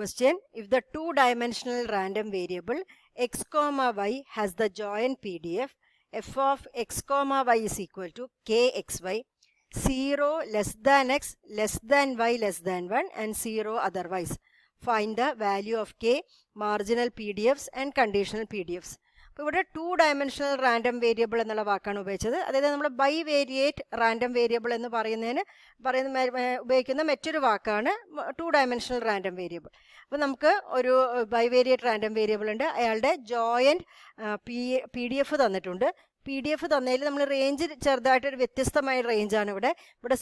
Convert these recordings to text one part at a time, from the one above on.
Question: if the two-dimensional random variable x comma y has the joint PDF, f of x comma y is equal to kxy, 0 less than x less than y less than 1 and 0 otherwise. Find the value of k, marginal PDFs and conditional PDFs. അപ്പോൾ ഇവിടെ 2-dimensional random variable എന്നുള്ള വാക്കാണ് ഉപയോഗിച്ചത്. അതായത് നമ്മൾ bivariate random variable എന്ന് ഉപയോഗിക്കുന്ന മറ്റൊരു വാക്കാണ് 2-dimensional റാൻഡം വേരിയബിൾ. അപ്പോൾ നമുക്ക് ഒരു ബൈവേരിയേറ്റ് റാൻഡം വേരിയബിൾ ഉണ്ട്. അയാളുടെ ജോയിൻറ്റ് PDF തന്നിട്ടുണ്ട്. PDF തന്നതിൽ നമ്മൾ റേഞ്ച് ചെറുതായിട്ടൊരു വ്യത്യസ്തമായ റേഞ്ചാണ് ഇവിടെ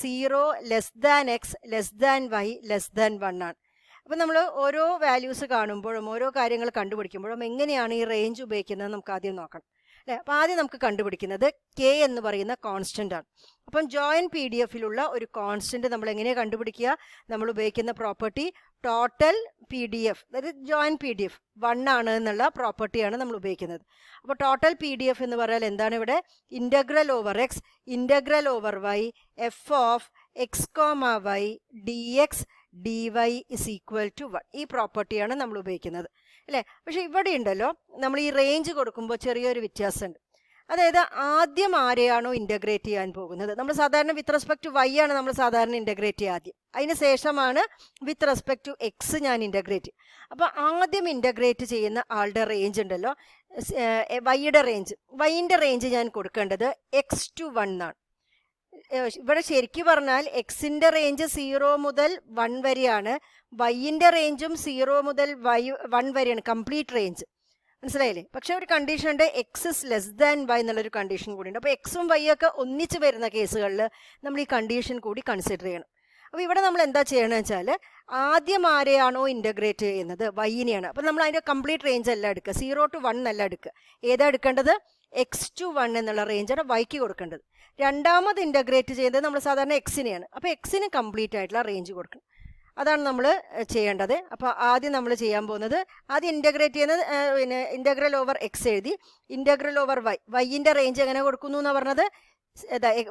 0 less than X less than Y less than 1 ആണ്. അപ്പോൾ നമ്മൾ ഓരോ വാല്യൂസ് കാണുമ്പോഴും ഓരോ കാര്യങ്ങൾ കണ്ടുപിടിക്കുമ്പോഴും എങ്ങനെയാണ് ഈ റേഞ്ച് ഉപയോഗിക്കുന്നത് നമുക്ക് ആദ്യം നോക്കണം അല്ലേ. അപ്പോൾ ആദ്യം നമുക്ക് കണ്ടുപിടിക്കുന്നത് കെ എന്ന് പറയുന്ന കോൺസ്റ്റൻ്റ് ആണ്. അപ്പം ജോയിൻറ്റ് PDF-ലുള്ള ഒരു കോൺസ്റ്റൻ്റ് നമ്മൾ എങ്ങനെയാണ് കണ്ടുപിടിക്കുക? നമ്മൾ ഉപയോഗിക്കുന്ന പ്രോപ്പർട്ടി ടോട്ടൽ PDF, അതായത് ജോയിൻറ്റ് PDF 1 ആണ് എന്നുള്ള പ്രോപ്പർട്ടിയാണ് നമ്മൾ ഉപയോഗിക്കുന്നത്. അപ്പോൾ ടോട്ടൽ PDF എന്ന് പറഞ്ഞാൽ എന്താണ്? ഇവിടെ integral over X integral over Y F of X comma Y D X dy is equal to 1. ഈ പ്രോപ്പർട്ടിയാണ് നമ്മൾ ഉപയോഗിക്കുന്നത് അല്ലേ. പക്ഷേ ഇവിടെ ഉണ്ടല്ലോ നമ്മൾ ഈ റേഞ്ച് കൊടുക്കുമ്പോൾ ചെറിയൊരു വ്യത്യാസമുണ്ട്. അതായത് ആദ്യം ആരെയാണോ ഇൻ്റഗ്രേറ്റ് ചെയ്യാൻ പോകുന്നത്, നമ്മൾ സാധാരണ വിത്ത് റെസ്പെക്ട് ടു വൈ ആണ് നമ്മൾ സാധാരണ ഇൻ്റഗ്രേറ്റ് ചെയ്യുക ആദ്യം, അതിന് ശേഷമാണ് വിത്ത് റെസ്പെക്ട് ടു എക്സ് ഞാൻ ഇൻ്റഗ്രേറ്റ്. അപ്പോൾ ആദ്യം ഇൻ്റഗ്രേറ്റ് ചെയ്യുന്ന ആളുടെ റേഞ്ച് ഉണ്ടല്ലോ, വൈയുടെ റേഞ്ച് ഞാൻ കൊടുക്കേണ്ടത് x to 1 എന്നാണ്. ഇവിടെ ശരിക്കും പറഞ്ഞാൽ എക്സിൻ്റെ റേഞ്ച് 0 മുതൽ 1 വരെയാണ്, വൈൻ്റെ റേഞ്ചും 0 മുതൽ 1 വരെയാണ്, കംപ്ലീറ്റ് റേഞ്ച്. മനസ്സിലായില്ലേ? പക്ഷെ ഒരു കണ്ടീഷൻ ഉണ്ട്, X is less than Y എന്നുള്ളൊരു കണ്ടീഷൻ കൂടി ഉണ്ട്. അപ്പോൾ എക്സും വൈ ഒക്കെ ഒന്നിച്ച് വരുന്ന കേസുകളിൽ നമ്മൾ ഈ കണ്ടീഷൻ കൂടി കൺസിഡർ ചെയ്യണം. അപ്പോൾ ഇവിടെ നമ്മൾ എന്താ ചെയ്യണമെന്ന് വെച്ചാൽ ആദ്യം ആരെയാണോ ഇൻ്റഗ്രേറ്റ് ചെയ്യുന്നത് വൈനെയാണ്. അപ്പോൾ നമ്മൾ അതിൻ്റെ കംപ്ലീറ്റ് റേഞ്ച് അല്ല എടുക്കുക, 0 to 1 അല്ല എടുക്കുക. ഏതാ എടുക്കേണ്ടത്? x to 1 എന്നുള്ള റേഞ്ചാണ് വൈക്ക് കൊടുക്കേണ്ടത്. രണ്ടാമത് ഇൻ്റഗ്രേറ്റ് ചെയ്യുന്നത് നമ്മൾ സാധാരണ എക്സിനെയാണ്. അപ്പോൾ എക്സിന് കംപ്ലീറ്റ് ആയിട്ടുള്ള റേഞ്ച് കൊടുക്കണം. അതാണ് നമ്മൾ ചെയ്യേണ്ടത്. അപ്പോൾ ആദ്യം നമ്മൾ ചെയ്യാൻ പോകുന്നത്, ആദ്യം ഇൻ്റഗ്രേറ്റ് ചെയ്യുന്നത് പിന്നെ ഇൻ്റഗ്രൽ ഓവർ എക്സ് എഴുതി, ഇൻ്റഗ്രൽ ഓവർ വൈൻ്റെ റേഞ്ച് എങ്ങനെ കൊടുക്കുന്നു എന്ന് പറഞ്ഞത്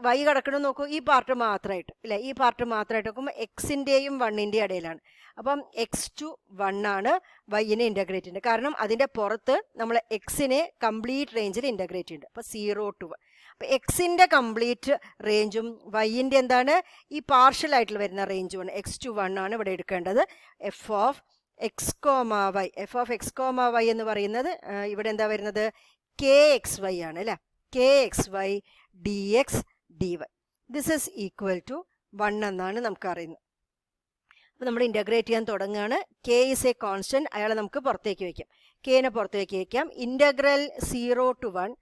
വൈ കിടക്കണം നോക്കൂ, ഈ പാർട്ട് മാത്രമായിട്ട് ഇല്ലേ, ഈ പാർട്ട് മാത്രമായിട്ട് നോക്കുമ്പോൾ എക്സിൻ്റെയും 1-ൻ്റെയും ഇടയിലാണ്. അപ്പം x to 1 ആണ് വൈനെ ഇൻ്റഗ്രേറ്റ് ചെയ്യുന്നത്. കാരണം അതിൻ്റെ പുറത്ത് നമ്മൾ എക്സിനെ കംപ്ലീറ്റ് റേഞ്ചിൽ ഇൻ്റഗ്രേറ്റ് ചെയ്യുന്നുണ്ട്. അപ്പോൾ 0 to 1. അപ്പോൾ എക്സിൻ്റെ കംപ്ലീറ്റ് റേഞ്ചും വൈൻ്റെ എന്താണ് ഈ പാർഷ്യൽ ആയിട്ടുള്ള വരുന്ന റേഞ്ചുമാണ്. x to 1 ആണ് ഇവിടെ എടുക്കേണ്ടത്. F of X comma Y, F of X comma Y എന്ന് പറയുന്നത് ഇവിടെ എന്താ വരുന്നത്? kxy ആണ് അല്ലേ. kxy dx dy. This is equal to 1 എന്നാണ് നമുക്കറിയുന്നത്. അപ്പോൾ നമ്മൾ ഇൻ്റഗ്രേറ്റ് ചെയ്യാൻ തുടങ്ങുകയാണ്. കെ ഇസ് എ കോൺസ്റ്റൻറ്റ്, അയാളെ നമുക്ക് പുറത്തേക്ക് വയ്ക്കാം, കെനെ പുറത്തേക്ക് വയ്ക്കാം. ഇൻ്റഗ്രൽ 0 to 1,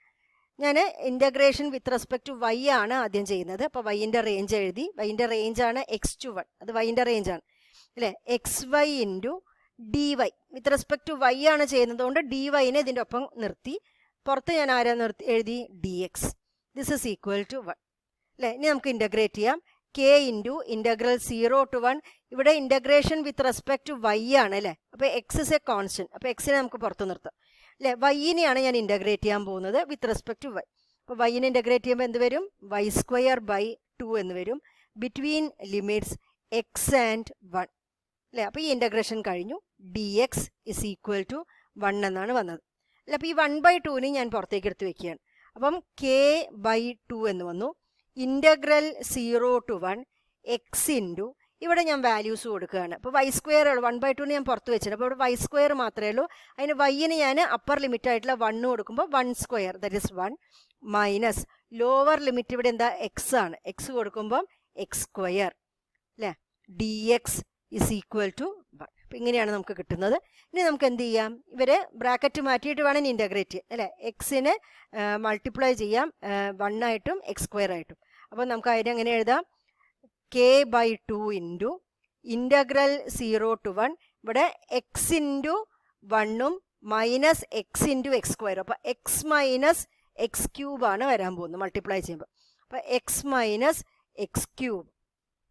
ഞാൻ integration with respect to Y ആണ് ആദ്യം ചെയ്യുന്നത്. അപ്പോൾ വൈൻ്റെ റേഞ്ച് എഴുതി, വൈൻ്റെ റേഞ്ചാണ് x to 1, അത് വൈൻ്റെ റേഞ്ചാണ് അല്ലേ. xy into dy, with respect to Y ആണ് ചെയ്യുന്നത് കൊണ്ട് ഡിവൈനെ ഇതിൻ്റെ ഒപ്പം നിർത്തി, പുറത്ത് ഞാൻ ആരാ എഴുതി dx. This is equal to 1 അല്ലേ. ഇനി നമുക്ക് ഇൻ്റഗ്രേറ്റ് ചെയ്യാം. കെ ഇൻറ്റു ഇൻ്റഗ്രൽ 0 to 1, ഇവിടെ integration with respect to Y ആണ് അല്ലേ. അപ്പോൾ എക്സ് ഇസ് എ കോൺസ്റ്റൻറ്റ്, അപ്പോൾ എക്സിനെ നമുക്ക് പുറത്ത് നിർത്താം അല്ലേ. വൈനെയാണ് ഞാൻ ഇൻ്റഗ്രേറ്റ് ചെയ്യാൻ പോകുന്നത് വിത്ത് റെസ്പെക്ട് ടു വൈ. അപ്പോൾ വൈനെ ഇൻ്റഗ്രേറ്റ് ചെയ്യുമ്പോൾ എന്ത് വരും? y²/2 എന്ന് വരും, ബിറ്റ്വീൻ ലിമിറ്റ്സ് എക്സ് ആൻഡ് 1 അല്ലേ. അപ്പോൾ ഈ ഇൻ്റഗ്രേഷൻ കഴിഞ്ഞു. dx ഇസ് ഈക്വൽ ടു 1 എന്നാണ് വന്നത് അല്ല. അപ്പോൾ ഈ 1/2 ഞാൻ പുറത്തേക്ക് എടുത്ത് വെക്കുകയാണ്. അപ്പം k/2 എന്ന് വന്നു. ഇൻ്റഗ്രൽ 0 to 1 എക്സ് ഇൻറ്റു, ഇവിടെ ഞാൻ വാല്യൂസ് കൊടുക്കുകയാണ്. അപ്പോൾ y² ഉള്ളൂ, 1/2 ഞാൻ പുറത്ത് വെച്ചിട്ടുണ്ട്. അപ്പോൾ ഇവിടെ y² മാത്രമേ ഉള്ളൂ. അതിന് വൈന് ഞാൻ അപ്പർ ലിമിറ്റ് ആയിട്ടുള്ള 1 കൊടുക്കുമ്പോൾ 1² that is 1 minus lower limit ഇവിടെ എന്താ എക്സ് ആണ്, എക്സ് കൊടുക്കുമ്പം x² അല്ലേ. dx ഇസ് ഈക്വൽ ടു 1. അപ്പോൾ ഇങ്ങനെയാണ് നമുക്ക് കിട്ടുന്നത്. ഇനി നമുക്ക് എന്ത് ചെയ്യാം? ഇവരെ ബ്രാക്കറ്റ് മാറ്റിയിട്ട് വേണം ഇൻ്റഗ്രേറ്റ് ചെയ്യാം അല്ലേ. എക്സിനെ മൾട്ടിപ്ലൈ ചെയ്യാം 1 ആയിട്ടും x² ആയിട്ടും. അപ്പോൾ നമുക്ക് അതിനെ എങ്ങനെ എഴുതാം? k/2 ഇൻറ്റു ഇൻ്റഗ്രൽ 0 to 1, ഇവിടെ എക്സ് ഇൻറ്റു 1ഉം മൈനസ് എക്സ് ഇൻറ്റു x². അപ്പോൾ എക്സ് മൈനസ് x³ ആണ് വരാൻ പോകുന്നത് മൾട്ടിപ്ലൈ ചെയ്യുമ്പോൾ. അപ്പോൾ എക്സ് മൈനസ് x³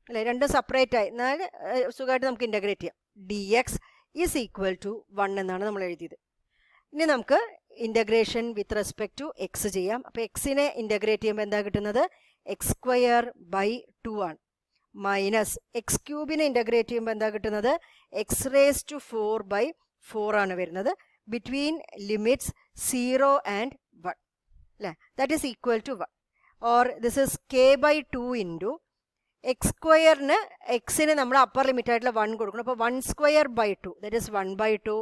അല്ലേ, രണ്ടും സെപ്പറേറ്റ് ആയി. എന്നാൽ സുഖമായിട്ട് നമുക്ക് ഇൻ്റഗ്രേറ്റ് ചെയ്യാം. dx ഈസ് ഈക്വൽ ടു 1 എന്നാണ് നമ്മൾ എഴുതിയത്. ഇനി നമുക്ക് integration with respect to X ചെയ്യാം. അപ്പോൾ എക്സിനെ ഇൻ്റഗ്രേറ്റ് ചെയ്യുമ്പോൾ എന്താ കിട്ടുന്നത്? x² by 2 ആണ്, മൈനസ് എക്സ് ക്യൂബിനെ ഇൻ്റഗ്രേറ്റ് ചെയ്യുമ്പോൾ എന്താ കിട്ടുന്നത്? എക്സ് റേസ് ടു 4/4 ആണ് വരുന്നത്. ബിറ്റ്വീൻ ലിമിറ്റ്സ് 0 and 1 അല്ലേ? That is equal to 1. Or this is k/2 into X സ്ക്വയറിന് എക്സിന് നമ്മൾ അപ്പർ ലിമിറ്റ് ആയിട്ടുള്ള 1 കൊടുക്കണം. അപ്പോൾ 1/2 that is 1/2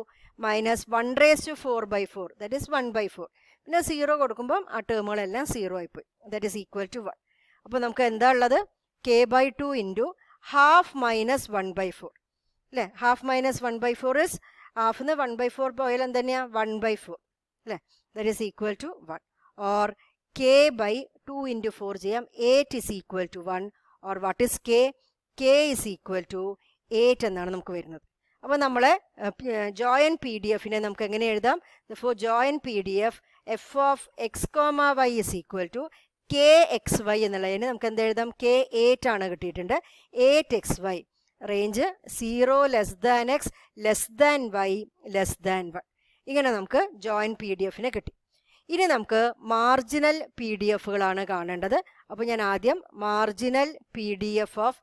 minus 1 raise to 4/4 that is 1/4. പിന്നെ 0 കൊടുക്കുമ്പം ആ ടേമുകളെല്ലാം 0 ആയിപ്പോയി. That is equal to 1. അപ്പോൾ നമുക്ക് എന്താ ഉള്ളത്? k/2 ഇൻറ്റു ഹാഫ് മൈനസ് 1/4 അല്ലേ? ഹാഫ് മൈനസ് 1/4 ഇസ് ഹാഫിന്ന് 1/4 പോയാൽ എന്തുതന്നെയാണ്? 1/4 അല്ലേ? That is equal to 1. Or k/2 into 4 ചെയ്യാം. 8 is equal to 1. Or what is k? k is equal to 8 എന്നാണ് നമുക്ക് വരുന്നത്. അപ്പോൾ നമ്മളെ ജോയിൻ പി ഡി എഫിനെ നമുക്ക് എങ്ങനെ എഴുതാം? For joint P D F F of X comma Y is equal to K X Y എന്നുള്ളതിന് നമുക്ക് എന്ത് എഴുതാം? k8 ആണ് കിട്ടിയിട്ടുണ്ട്. 8xy range 0 less than X less than Y less than 1. ഇങ്ങനെ നമുക്ക് ജോയിൻ പി ഡി എഫിനെ കിട്ടി. ഇനി നമുക്ക് മാർജിനൽ പി ഡി എഫുകളാണ് കാണേണ്ടത്. അപ്പോൾ ഞാൻ ആദ്യം marginal P D F of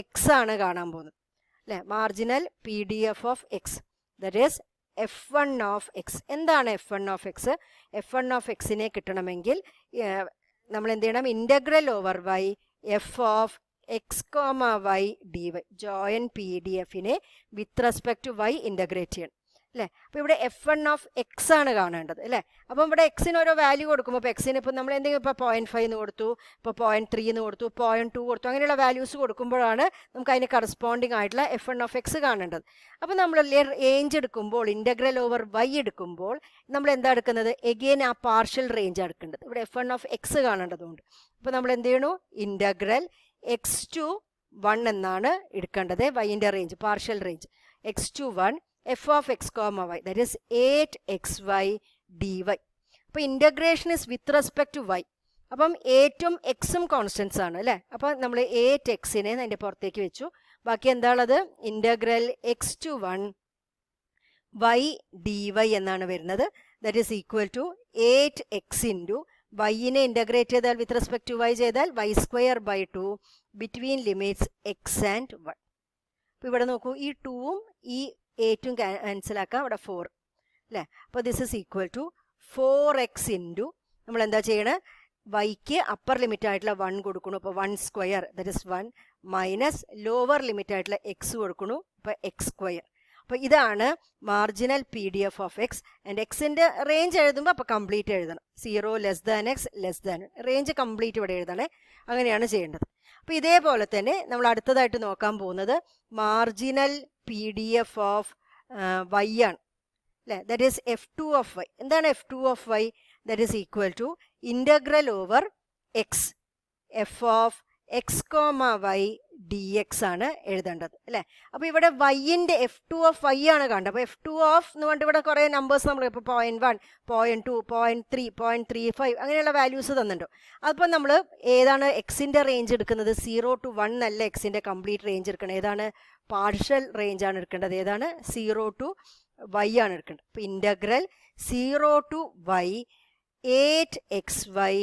x ആണ് കാണാൻ പോകുന്നത് അല്ലേ? Marginal P D F of x that is f1 of X. എന്താണ് f1 of X? f1 of എക്സിനെ കിട്ടണമെങ്കിൽ നമ്മൾ എന്ത് ചെയ്യണം? Integral over Y F of X comma Y d y joint P D എഫിനെ with respect to y integrate ചെയ്യണം അല്ലേ? അപ്പോൾ ഇവിടെ f1 ഓഫ് എക്സ് ആണ് കാണേണ്ടത് അല്ലേ? അപ്പം ഇവിടെ എക്സിന് ഓരോ വാല്യൂ കൊടുക്കുമ്പോൾ ഇപ്പോൾ എക്സിന് ഇപ്പോൾ നമ്മൾ എന്തെങ്കിലും ഇപ്പോൾ 0.5 എന്ന് കൊടുത്തു, ഇപ്പോൾ 0.3 എന്ന് കൊടുത്തു, 0.2 കൊടുത്തു, അങ്ങനെയുള്ള വാല്യൂസ് കൊടുക്കുമ്പോഴാണ് നമുക്ക് അതിന് കറസ്പോണ്ടിങ് ആയിട്ടുള്ള f1 ഓഫ് എക്സ് കാണേണ്ടത്. അപ്പോൾ നമ്മൾ റേഞ്ച് എടുക്കുമ്പോൾ ഇൻ്റഗ്രൽ ഓവർ വൈ എടുക്കുമ്പോൾ നമ്മൾ എന്താ എടുക്കുന്നത്? എഗെയിൻ ആ പാർഷ്യൽ റേഞ്ച് എടുക്കേണ്ടത്. ഇവിടെ f1 ഓഫ് എക്സ് കാണേണ്ടതുകൊണ്ട് അപ്പോൾ നമ്മൾ എന്ത് ചെയ്യണു? ഇൻ്റഗ്രൽ x to 1 എന്നാണ് എടുക്കേണ്ടത്. വൈൻ്റെ range partial range x to 1 f of x comma y that is 8xy dy. അപ്പോൾ integration is with respect to y. അപ്പം 8ഉം എക്സും കോൺസ്റ്റൻസ് ആണ് അല്ലേ? അപ്പോൾ നമ്മൾ 8xനെ അതിൻ്റെ പുറത്തേക്ക് വെച്ചു. ബാക്കി എന്താ ഉള്ളത്? ഇൻ്റഗ്രൽ x to 1 y dy എന്നാണ് വരുന്നത്. That is equal to 8x into വൈനെ ഇൻ്റഗ്രേറ്റ് ചെയ്താൽ വിത്ത് റെസ്പെക്ട് ടു y ചെയ്താൽ y²/2 between limits x and 1. അപ്പോൾ ഇവിടെ നോക്കൂ, ഈ 2ഉം ഈ 8ഉം ക്യാൻസലാക്കാം. അവിടെ 4 അല്ലേ? അപ്പോൾ this is equal to 4x into നമ്മൾ എന്താ ചെയ്യണേ? വൈക്ക് അപ്പർ ലിമിറ്റ് ആയിട്ടുള്ള 1 കൊടുക്കണു. അപ്പോൾ 1² that is 1 minus lower limit ആയിട്ടുള്ള എക്സ് കൊടുക്കണു. അപ്പോൾ x². അപ്പോൾ ഇതാണ് marginal P D F of x. And എക്സിൻ്റെ റേഞ്ച് എഴുതുമ്പോൾ അപ്പോൾ കംപ്ലീറ്റ് എഴുതണം. 0 less than X less than range complete ഇവിടെ എഴുതണേ. അങ്ങനെയാണ് ചെയ്യേണ്ടത്. അപ്പോൾ ഇതേപോലെ തന്നെ നമ്മൾ അടുത്തതായിട്ട് നോക്കാൻ പോകുന്നത് marginal P D F of y ആണ് അല്ലേ? That is f2 of y. എന്താണ് f2 of y? That is equal to integral over x f of X comma Y D x ആണ് എഴുതേണ്ടത് അല്ലേ? അപ്പോൾ ഇവിടെ വൈൻ്റെ f2 ഓഫ് വൈ ആണ് കാണേണ്ടത്. അപ്പോൾ f2 ഓഫ് എന്ന് പറഞ്ഞിട്ട് ഇവിടെ കുറേ നമ്പേഴ്സ് നമ്മൾ ഇപ്പോൾ 0.1 0.2 0.3 0.35 അങ്ങനെയുള്ള വാല്യൂസ് തന്നിട്ടുണ്ടോ? അപ്പോൾ നമ്മൾ ഏതാണ് എക്സിൻ്റെ റേഞ്ച് എടുക്കുന്നത്? 0 to 1 അല്ല എക്സിൻ്റെ കംപ്ലീറ്റ് റേഞ്ച് എടുക്കണം. ഏതാണ്? പാർഷ്യൽ റേഞ്ച് ആണ് എടുക്കേണ്ടത്. ഏതാണ്? 0 to y ആണ് എടുക്കേണ്ടത്. അപ്പോൾ ഇൻ്റഗ്രൽ 0 to y 8xy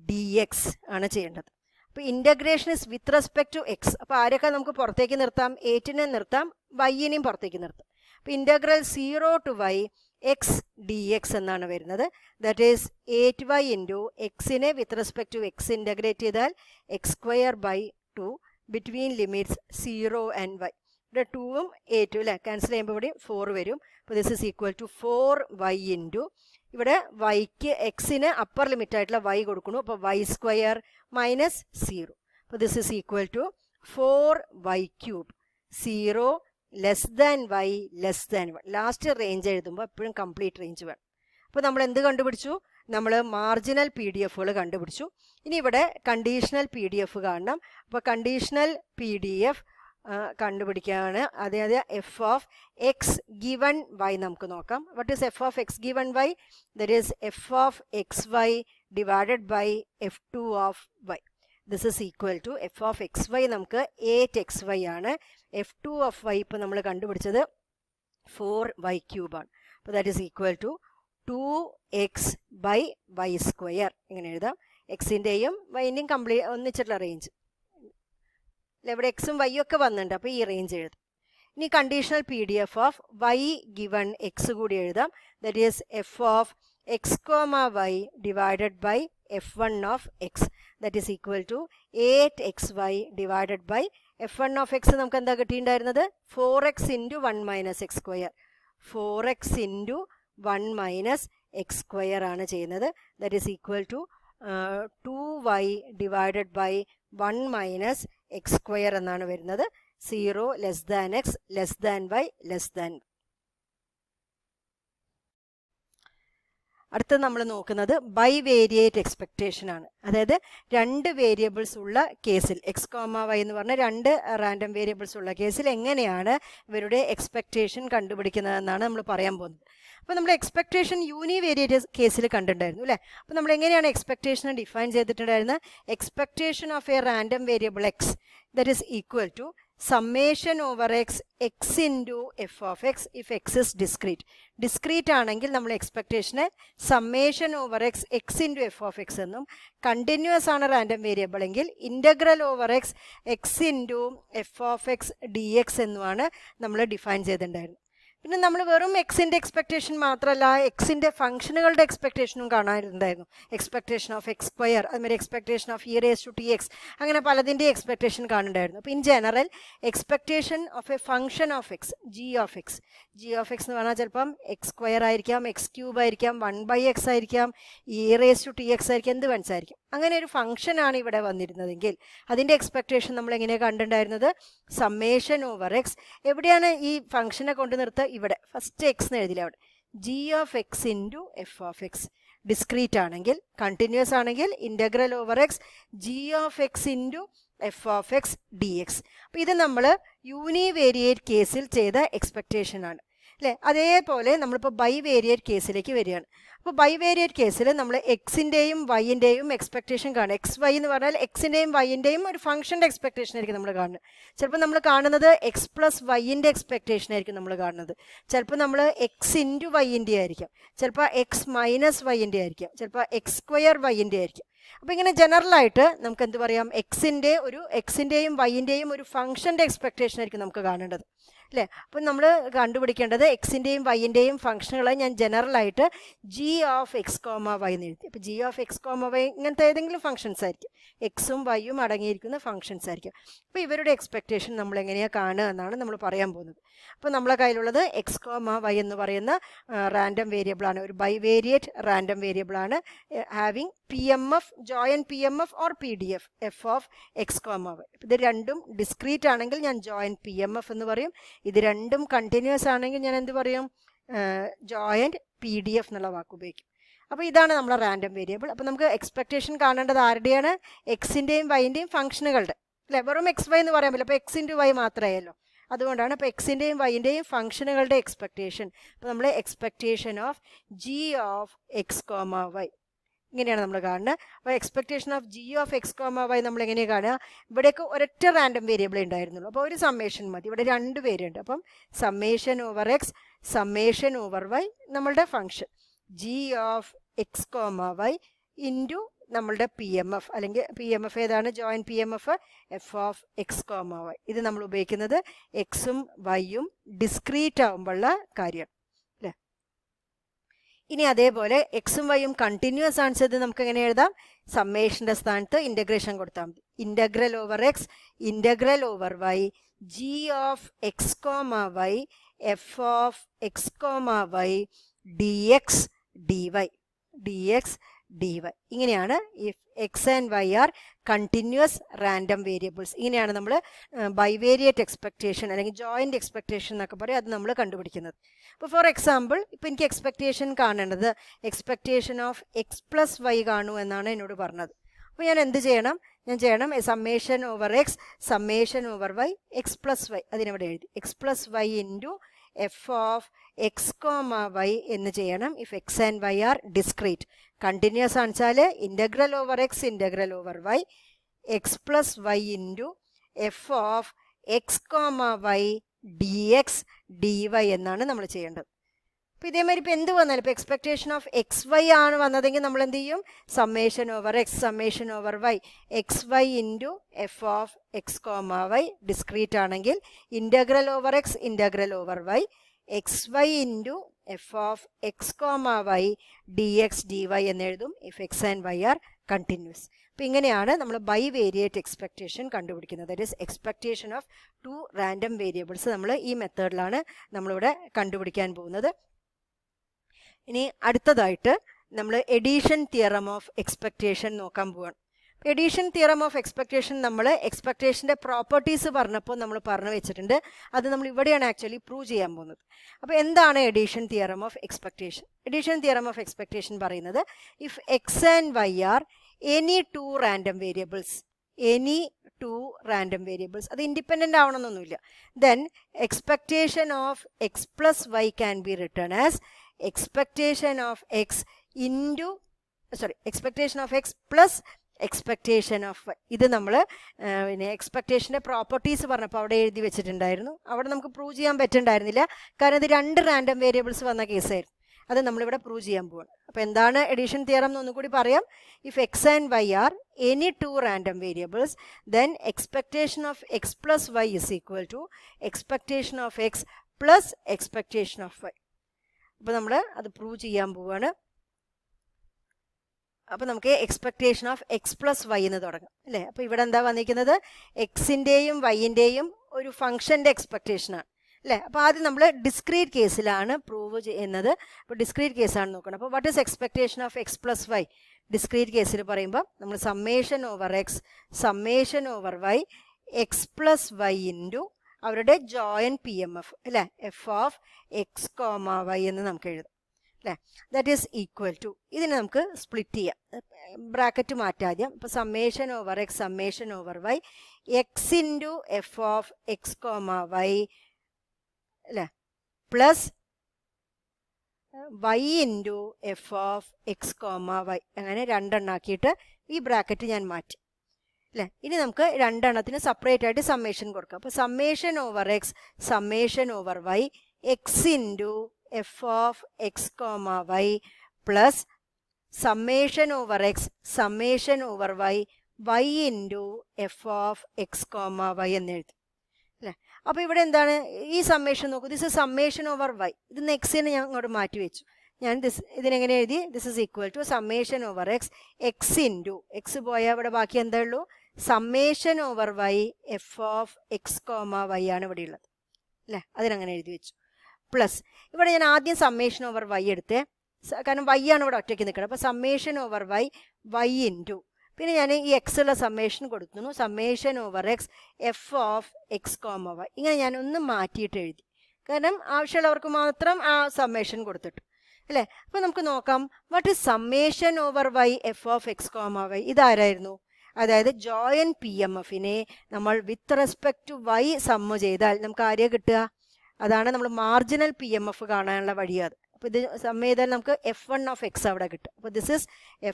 dx ആണ് ചെയ്യേണ്ടത്. അപ്പോൾ integration is with respect to x. അപ്പോൾ ആരൊക്കെ നമുക്ക് പുറത്തേക്ക് നിർത്താം? 8നെ നിർത്താം, വൈനെയും പുറത്തേക്ക് നിർത്താം. അപ്പോൾ ഇൻ്റഗ്രൽ 0 to y x dx എന്നാണ് വരുന്നത്. ദാറ്റ് ഈസ് 8y ഇൻറ്റു എക്സിനെ with respect to x integrate ചെയ്താൽ x²/2 between limits 0 and y. ഇവിടെ 2ഉം 8ഉം അല്ലേ? ക്യാൻസൽ ചെയ്യുമ്പോൾ ഇവിടെ 4 വരും. അപ്പോൾ this is equal to 4y into ഇവിടെ വൈക്ക് എക്സിന് അപ്പർ ലിമിറ്റ് ആയിട്ടുള്ള y കൊടുക്കുന്നു. അപ്പോൾ y² മൈനസ് 0. അപ്പോൾ this is equal to 4y³ 0 less than y less than 1. Last range എഴുതുമ്പോൾ എപ്പോഴും കംപ്ലീറ്റ് റേഞ്ച് വേണം. അപ്പോൾ നമ്മൾ എന്ത് കണ്ടുപിടിച്ചു? നമ്മൾ മാർജിനൽ പി ഡി എഫുകൾ കണ്ടുപിടിച്ചു. ഇനി ഇവിടെ കണ്ടീഷണൽ പി ഡി എഫ് കാണണം. അപ്പോൾ കണ്ടീഷണൽ പി ഡി എഫ് കണ്ടുപിടിക്കുകയാണ്. അതായത് f of x given y നമുക്ക് നോക്കാം. What is f of x given y? That is f of x y divided by f two of y. This is equal to f of x y നമുക്ക് 8xy ആണ്. എഫ്2 of Y ഇപ്പോൾ നമ്മൾ കണ്ടുപിടിച്ചത് 4y³ ആണ്. അപ്പോൾ that is equal to 2x/y². ഇങ്ങനെ എഴുതാം. എക്സിൻ്റെയും വൈൻ്റെയും ഒന്നിച്ചിട്ടുള്ള range ഇവിടെ എക്സും വൈയും ഒക്കെ വന്നിട്ടുണ്ട്. അപ്പോൾ ഈ റേഞ്ച് എഴുതും. ഇനി conditional PDF of y given x കൂടി എഴുതാം. That is f of X comma y divided by f1 of x that is equal to 8xy divided by f1 of x നമുക്ക് എന്താ കിട്ടിയിട്ടുണ്ടായിരുന്നത്? 4x into 1 minus x square. 4x into 1 minus x square ആണ് ചെയ്യുന്നത്. That is equal to 2y divided by 1 minus x square എന്നാണ് വരുന്നത്. 0 less than X less than Y less than. അടുത്ത നമ്മൾ നോക്കുന്നത് ബൈവേരിയേറ്റ് എക്സ്പെക്റ്റേഷൻ ആണ്. അതായത് രണ്ട് വേരിയബിൾസ് ഉള്ള കേസിൽ എക്സ് കോമ വൈ എന്ന് പറഞ്ഞ രണ്ട് റാൻഡം വേരിയബിൾസ് ഉള്ള കേസിൽ എങ്ങനെയാണ് ഇവരുടെ എക്സ്പെക്റ്റേഷൻ കണ്ടുപിടിക്കുന്നതെന്നാണ് നമ്മൾ പറയാൻ പോകുന്നത്. അപ്പോൾ നമ്മൾ എക്സ്പെക്റ്റേഷൻ യൂണിവേരിയേറ്റ് കേസിൽ കണ്ടിട്ടുണ്ടായിരുന്നു അല്ലേ? അപ്പോൾ നമ്മൾ എങ്ങനെയാണ് എക്സ്പെക്റ്റേഷൻ ഡിഫൈൻ ചെയ്തിട്ടുണ്ടായിരുന്നത്? Expectation of a random variable x that is equal to summation over x x into f of x if x is discrete. Discrete ആണെങ്കിൽ നമ്മൾ എക്സ്പെക്റ്റേഷനെ summation over x x into f of x എന്നും, continuous ആണ് random variable എങ്കിൽ integral over x x into f of x dx എന്നുമാണ് നമ്മൾ define ചെയ്തിട്ടുണ്ടായിരുന്നത്. പിന്നെ നമ്മൾ വെറും എക്സിൻ്റെ എക്സ്പെക്റ്റേഷൻ മാത്രമല്ല എക്സിൻ്റെ ഫംഗ്ഷനുകളുടെ എക്സ്പെക്റ്റേഷനും കാണാറുണ്ടായിരുന്നു. എക്സ്പെക്റ്റേഷൻ ഓഫ് എക്സ് സ്ക്വയർ, അതുമാതിരി expectation of e raise to t x, അങ്ങനെ പലതിൻ്റെ എക്സ്പെക്റ്റേഷൻ കാണുന്നുണ്ടായിരുന്നു. അപ്പോൾ in general expectation of a function of x g of x എന്ന് പറഞ്ഞാൽ ചിലപ്പം എക്സ് സ്ക്വയർ ആയിരിക്കാം, എക്സ് ക്യൂബ് ആയിരിക്കാം, 1/x ആയിരിക്കാം, e raise to t x ആയിരിക്കാം, എന്ത് മനസ്സായിരിക്കും. അങ്ങനെ ഒരു ഫംഗ്ഷനാണ് ഇവിടെ വന്നിരുന്നതെങ്കിൽ അതിൻ്റെ എക്സ്പെക്റ്റേഷൻ നമ്മൾ എങ്ങനെയാണ് കണ്ടിട്ടുണ്ടായിരുന്നത്? Summation over X. എവിടെയാണ് ഈ ഫംഗ്ഷനെ കൊണ്ട് നിർത്തുക? ഇവിടെ ഫസ്റ്റ് എക്സ് എന്ന് എഴുതില്ല, അവിടെ G of x into f of X. Discrete ആണെങ്കിൽ, കണ്ടിന്യൂസ് ആണെങ്കിൽ integral over X g of x into f of x d X. അപ്പോൾ ഇത് നമ്മൾ യൂണിവേരിയേറ്റ് കേസിൽ ചെയ്ത എക്സ്പെക്റ്റേഷൻ ആണ് അല്ലേ? അതേപോലെ നമ്മളിപ്പോൾ ബൈവേരിയേറ്റ് കേസിലേക്ക് വരികയാണ്. അപ്പോൾ ബൈവേരിയേറ്റ് കേസിൽ നമ്മൾ എക്സിൻ്റെയും വൈൻ്റെയും എക്സ്പെക്റ്റേഷൻ കാണും. എക്സ് വൈ എന്ന് പറഞ്ഞാൽ എക്സിൻ്റെയും വൈൻ്റെയും ഒരു ഫംഗ്ഷൻ്റെ എക്സ്പെക്റ്റേഷൻ ആയിരിക്കും നമ്മൾ കാണുന്നത്. ചിലപ്പോൾ നമ്മൾ കാണുന്നത് എക്സ് പ്ലസ് വൈൻ്റെ എക്സ്പെക്റ്റേഷൻ ആയിരിക്കും നമ്മൾ കാണുന്നത്. ചിലപ്പോൾ നമ്മൾ എക്സ് ഇൻറ്റു വൈൻ്റെ ആയിരിക്കാം, ചിലപ്പോൾ എക്സ് മൈനസ് വൈൻ്റെ ആയിരിക്കാം, ചിലപ്പോൾ എക്സ് സ്ക്വയർ വൈൻ്റെ ആയിരിക്കും. അപ്പോൾ ഇങ്ങനെ ജനറലായിട്ട് നമുക്ക് എന്ത് പറയാം? എക്സിൻ്റെയും വൈൻ്റെയും ഒരു ഫംഗ്ഷൻ്റെ എക്സ്പെക്റ്റേഷൻ ആയിരിക്കും നമുക്ക് കാണേണ്ടത് അല്ലേ? അപ്പം നമ്മൾ കണ്ടുപിടിക്കേണ്ടത് എക്സിൻ്റെയും വൈൻ്റെയും ഫംഗ്ഷനുകളെ ഞാൻ ജനറലായിട്ട് g of X comma Y എന്ന് എഴുതി. അപ്പോൾ g of X comma y ഇങ്ങനത്തെ ഏതെങ്കിലും ഫംഗ്ഷൻസ് ആയിരിക്കും, എക്സും വൈയും അടങ്ങിയിരിക്കുന്ന ഫംഗ്ഷൻസ് ആയിരിക്കും. അപ്പോൾ ഇവരുടെ എക്സ്പെക്റ്റേഷൻ നമ്മൾ എങ്ങനെയാണ് കാണുക എന്നാണ് നമ്മൾ പറയാൻ പോകുന്നത്. അപ്പോൾ നമ്മളെ കയ്യിലുള്ളത് എക്സ് കോമ വൈ എന്ന് പറയുന്ന റാൻഡം വേരിയബിളാണ്, ഒരു ബൈവേരിയേറ്റ് റാൻഡം വേരിയബിളാണ്, having PMF, join PMF or PDF, f of x comma y. ഇത് രണ്ടും ഡിസ്ക്രീറ്റ് ആണെങ്കിൽ ഞാൻ join PMF എന്ന് പറയും. ഇത് രണ്ടും കണ്ടിന്യൂസ് ആണെങ്കിൽ ഞാൻ എന്ത് പറയും? ജോയിൻറ്റ് PDF എന്നുള്ള വാക്ക് ഉപയോഗിക്കും. അപ്പോൾ ഇതാണ് നമ്മളെ റാൻഡം വേരിയബിൾ. അപ്പോൾ നമുക്ക് എക്സ്പെക്റ്റേഷൻ കാണേണ്ടത് ആരുടെയാണ്? എക്സിൻ്റെയും വൈൻ്റെയും ഫംഗ്ഷനുകളുടെ അല്ലേ? വെറും എക്സ് വൈ എന്ന് പറയാൻ പറ്റില്ല, അപ്പോൾ എക്സ് ഇൻറ്റു വൈ മാത്രമായല്ലോ. അതുകൊണ്ടാണ് ഇപ്പോൾ എക്സിൻ്റെയും വൈൻ്റെയും ഫംഗ്ഷനുകളുടെ എക്സ്പെക്റ്റേഷൻ. അപ്പോൾ നമ്മൾ expectation of g of X comma y ഇങ്ങനെയാണ് നമ്മൾ കാണുന്നത്. അപ്പോൾ expectation of g of X comma y നമ്മൾ എങ്ങനെയാണ് കാണുക? ഇവിടെയൊക്കെ ഒരൊറ്റ റാൻഡം വേരിയബിൾ ഉണ്ടായിരുന്നുള്ളൂ, അപ്പോൾ ഒരു സമ്മേഷൻ മതി. ഇവിടെ രണ്ട് പേരുണ്ട്, അപ്പം summation over x summation over y നമ്മളുടെ function g of X comma y into നമ്മളുടെ PMF, അല്ലെങ്കിൽ PMF ഏതാണ്? Joint PMF f of X comma y. ഇത് നമ്മൾ ഉപയോഗിക്കുന്നത് എക്സും വൈയും ഡിസ്ക്രീറ്റ് ആകുമ്പോഴുള്ള കാര്യമാണ് അല്ലേ? ഇനി അതേപോലെ എക്സും വൈയും കണ്ടിന്യൂസ് ആൻസർ നമുക്ക് എങ്ങനെ എഴുതാം? സമ്മേഷൻ്റെ സ്ഥാനത്ത് ഇൻ്റഗ്രേഷൻ കൊടുത്താൽ മതി. Integral over X integral over y g of X comma Y F of X comma Y D x d y ഇങ്ങനെയാണ് if X and Y are continuous random variables. ഇങ്ങനെയാണ് നമ്മൾ bivariate expectation അല്ലെങ്കിൽ joint expectation എന്നൊക്കെ പറയും, അത് നമ്മൾ കണ്ടുപിടിക്കുന്നത്. അപ്പോൾ ഫോർ എക്സാമ്പിൾ ഇപ്പോൾ എനിക്ക് എക്സ്പെക്റ്റേഷൻ കാണേണ്ടത് expectation of x plus y കാണൂ എന്നാണ് എന്നോട് പറഞ്ഞത്. അപ്പോൾ ഞാൻ എന്ത് ചെയ്യണം? Summation over x summation over y x plus y അതിനവിടെ എഴുതി x plus y into f of X comma Y എന്ന് ചെയ്യണം if X and Y are discrete. Continuous ആണെച്ചാൽ integral over X integral over y x plus y into f of X comma Y D x d y എന്നാണ് നമ്മൾ ചെയ്യേണ്ടത്. അപ്പോൾ ഇതേമാതിരി ഇപ്പോൾ എന്ത് വന്നാലും ഇപ്പോൾ എക്സ്പെക്ടേഷൻ ഓഫ് എക്സ് വൈ ആണ് വന്നതെങ്കിൽ നമ്മൾ എന്ത് ചെയ്യും? Summation over x summation over y x y into f of X comma y discrete ആണെങ്കിൽ integral over X integral over y x y into f of X comma Y D x d y എന്നെഴുതും if X and Y are continuous. അപ്പോൾ ഇങ്ങനെയാണ് നമ്മൾ bivariate expectation കണ്ടുപിടിക്കുന്നത്. That is expectation of 2 random variables നമ്മൾ ഈ മെത്തേഡിലാണ് നമ്മളിവിടെ കണ്ടുപിടിക്കാൻ പോകുന്നത്. ഇനി അടുത്തതായിട്ട് നമ്മൾ എഡീഷൻ തിയറം ഓഫ് എക്സ്പെക്ടേഷൻ നോക്കാൻ പോവാണ്. എഡീഷൻ തിയറം ഓഫ് എക്സ്പെക്ടേഷൻ നമ്മൾ എക്സ്പെക്ടേഷൻ്റെ പ്രോപ്പർട്ടീസ് പറഞ്ഞപ്പോൾ നമ്മൾ പറഞ്ഞു വെച്ചിട്ടുണ്ട്. അത് നമ്മൾ ഇവിടെയാണ് ആക്ച്വലി പ്രൂവ് ചെയ്യാൻ പോകുന്നത്. അപ്പോൾ എന്താണ് addition theorem of expectation? Addition theorem of expectation പറയുന്നത് if X and Y are any 2 random variables അത് ഇൻഡിപെൻഡൻ്റ് ആവണമെന്നൊന്നുമില്ല, then expectation of x plus y can be written as expectation of x plus expectation of y. ഇത് നമ്മൾ പിന്നെ എക്സ്പെക്ടേഷൻ്റെ properties പറഞ്ഞപ്പോൾ അവിടെ എഴുതി വെച്ചിട്ടുണ്ടായിരുന്നു. അവിടെ നമുക്ക് പ്രൂവ് ചെയ്യാൻ പറ്റുന്നുണ്ടായിരുന്നില്ല, കാരണം ഇത് 2 റാൻഡം വേരിയബിൾസ് വന്ന കേസായിരുന്നു. അത് നമ്മളിവിടെ പ്രൂവ് ചെയ്യാൻ പോവാണ്. അപ്പോൾ എന്താണ് എഡീഷൻ തിയറം എന്നൊന്നും കൂടി പറയാം. If X and Y are any 2 random variables then expectation of x plus y is equal to expectation of x plus expectation of y. അപ്പോൾ നമ്മൾ അത് പ്രൂവ് ചെയ്യാൻ പോവുകയാണ്. അപ്പോൾ നമുക്ക് expectation of x plus y എന്ന് തുടങ്ങാം അല്ലേ. അപ്പോൾ ഇവിടെ എന്താ വന്നിരിക്കുന്നത്? എക്സിൻ്റെയും വൈൻ്റെയും ഒരു ഫംഗ്ഷൻ്റെ എക്സ്പെക്ടേഷനാണ് അല്ലേ. അപ്പോൾ ആദ്യം നമ്മൾ ഡിസ്ക്രീറ്റ് കേസിലാണ് പ്രൂവ് ചെയ്യുന്നത്. അപ്പോൾ ഡിസ്ക്രീറ്റ് കേസാണ് നോക്കണം. അപ്പോൾ what is expectation of x plus y? Discrete കേസിൽ പറയുമ്പോൾ നമ്മൾ summation over x summation over y x plus y into അവരുടെ ജോയിൻറ്റ് പി എം എഫ് അല്ലേ, f of X comma Y എന്ന് നമുക്ക് എഴുതാം അല്ലേ. ദാറ്റ് ഈസ് ഈക്വൽ ടു, ഇതിനെ നമുക്ക് സ്പ്ലിറ്റ് ചെയ്യാം, ബ്രാക്കറ്റ് മാറ്റാദ്യം. അപ്പോൾ summation over x summation over y x into f of X comma y അല്ലേ plus y into f of X comma y. അങ്ങനെ 2 എണ്ണാക്കിയിട്ട് ഈ ബ്രാക്കറ്റ് ഞാൻ മാറ്റി അല്ലേ. ഇനി നമുക്ക് 2 എണ്ണത്തിന് സെപ്പറേറ്റ് ആയിട്ട് സമ്മേഷൻ കൊടുക്കാം. അപ്പോൾ summation over x summation over y x into f of X comma y plus summation over x summation over y y into f of X comma y എന്നെഴുതി അല്ലേ. അപ്പോൾ ഇവിടെ എന്താണ് ഈ സമ്മേഷൻ നോക്കൂ, this is summation over y. ഇത് എക്സിനെ ഞാൻ അങ്ങോട്ട് മാറ്റി വെച്ചു. ഞാൻ ഇതിനെങ്ങനെ എഴുതി? This is equal to summation over x x into x പോയാൽ ഇവിടെ ബാക്കി എന്താ ഉള്ളൂ? Summation over Y F of X comma y ആണ് ഇവിടെ ഉള്ളത് അല്ലേ. അതിനങ്ങനെ എഴുതി വെച്ചു. പ്ലസ് ഇവിടെ ഞാൻ ആദ്യം സമ്മേഷൻ ഓവർ വൈ എടുത്തേ, കാരണം വൈ ആണ് ഇവിടെ ഒറ്റയ്ക്ക് നിൽക്കുന്നത്. അപ്പോൾ summation over y y into പിന്നെ ഞാൻ ഈ എക്സ് ഉള്ള സമ്മേഷൻ കൊടുക്കുന്നു summation over x f of X comma y. ഇങ്ങനെ ഞാൻ ഒന്ന് മാറ്റിയിട്ട് എഴുതി, കാരണം ആവശ്യമുള്ളവർക്ക് മാത്രം ആ സമ്മേഷൻ കൊടുത്തിട്ടു അല്ലേ. അപ്പോൾ നമുക്ക് നോക്കാം what is summation over Y F of X comma y. ഇതാരായിരുന്നു? അതായത് ജോയിൻറ്റ് പി എം എഫിനെ നമ്മൾ with respect to y sum ചെയ്താൽ നമുക്ക് ആരെയാണ് കിട്ടുക? അതാണ് നമ്മൾ മാർജിനൽ പി എം എഫ് കാണാനുള്ള വഴി. അത് അപ്പോൾ ഇത് സമ്മ് ചെയ്താൽ നമുക്ക് F1 ഓഫ് എക്സ് അവിടെ കിട്ടും. അപ്പോൾ this is